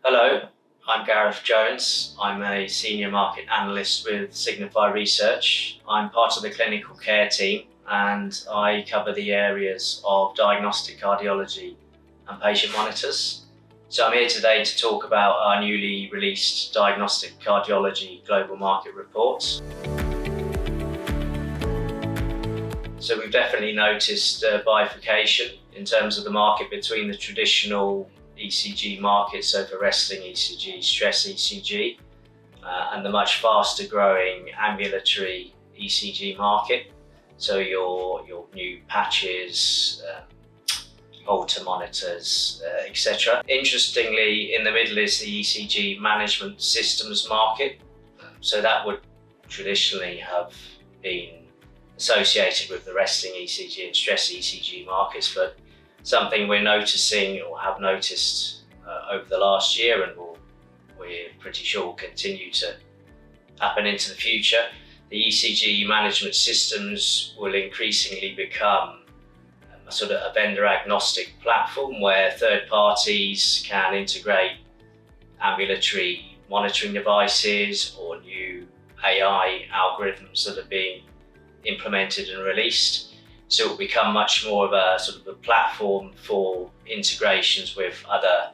Hello, I'm Gareth Jones. I'm a Senior Market Analyst with Signify Research. I'm part of the clinical care team and I cover the areas of Diagnostic Cardiology and patient monitors. So I'm here today to talk about our newly released Diagnostic Cardiology Global Market Report. So we've definitely noticed a bifurcation in terms of the market between the traditional ECG market, so for resting ECG, stress ECG, and the much faster growing ambulatory ECG market. So your new patches, Holter monitors, etc. Interestingly, in the middle is the ECG management systems market. So that would traditionally have been associated with the resting ECG and stress ECG markets, but something we're noticing or have noticed over the last year, and we're pretty sure will continue to happen into the future. The ECG management systems will increasingly become a sort of a vendor-agnostic platform where third parties can integrate ambulatory monitoring devices or new AI algorithms that are being implemented and released. So it will become much more of a sort of a platform for integrations with other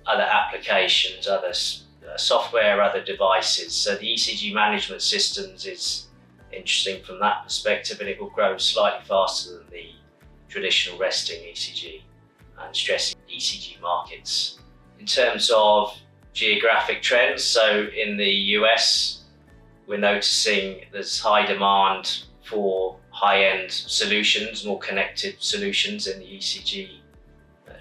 applications, other software, other devices. So the ECG management systems is interesting from that perspective, and it will grow slightly faster than the traditional resting ECG and stress ECG markets. In terms of geographic trends, so in the US, we're noticing there's high demand for high-end solutions, more connected solutions in the ECG,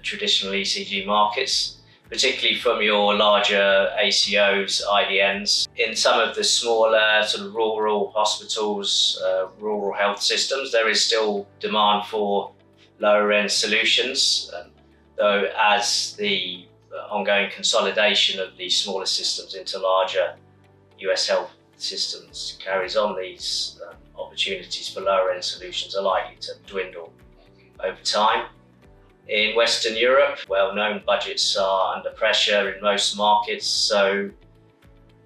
traditional ECG markets, particularly from your larger ACOs, IDNs. In some of the smaller sort of rural hospitals, rural health systems, there is still demand for lower-end solutions, though as the ongoing consolidation of these smaller systems into larger US health systems carries on, these opportunities for lower end solutions are likely to dwindle over time. In Western Europe, well-known budgets are under pressure in most markets, so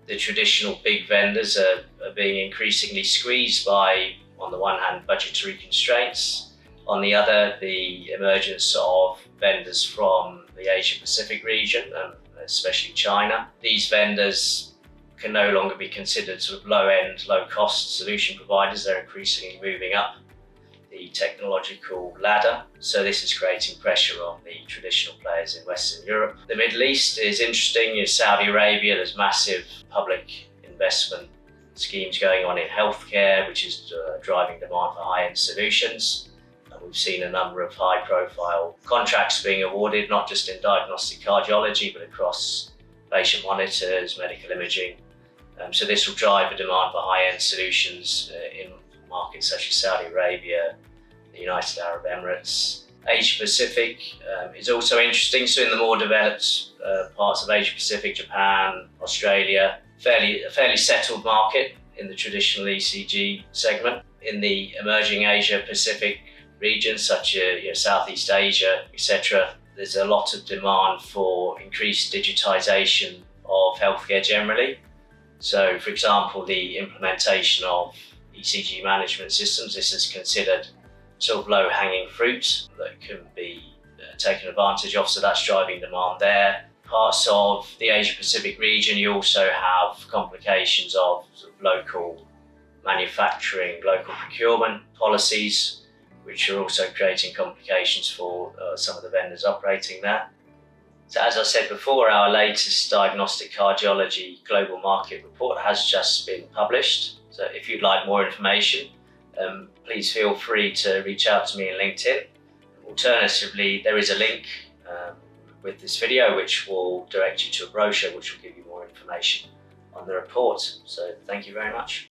the traditional big vendors are being increasingly squeezed by, on the one hand, budgetary constraints, on the other, the emergence of vendors from the Asia-Pacific region, especially China. These vendors can no longer be considered sort of low-end, low-cost solution providers. They're increasingly moving up the technological ladder. So this is creating pressure on the traditional players in Western Europe. The Middle East is interesting. In Saudi Arabia, there's massive public investment schemes going on in healthcare, which is driving demand for high-end solutions. And we've seen a number of high-profile contracts being awarded, not just in diagnostic cardiology, but across patient monitors, medical imaging. So this will drive a demand for high-end solutions in markets such as Saudi Arabia, the United Arab Emirates. Asia Pacific is also interesting. So in the more developed parts of Asia Pacific, Japan, Australia, a fairly settled market in the traditional ECG segment. In the emerging Asia Pacific regions, such as Southeast Asia, etc., there's a lot of demand for increased digitization of healthcare generally. So, for example, the implementation of ECG management systems, this is considered sort of low-hanging fruit that can be taken advantage of, so that's driving demand there. Parts of the Asia-Pacific region, you also have complications of, sort of local manufacturing, local procurement policies, which are also creating complications for some of the vendors operating there. So as I said before, our latest Diagnostic Cardiology Global Market Report has just been published. So if you'd like more information, please feel free to reach out to me on LinkedIn. Alternatively, there is a link with this video which will direct you to a brochure which will give you more information on the report. So thank you very much.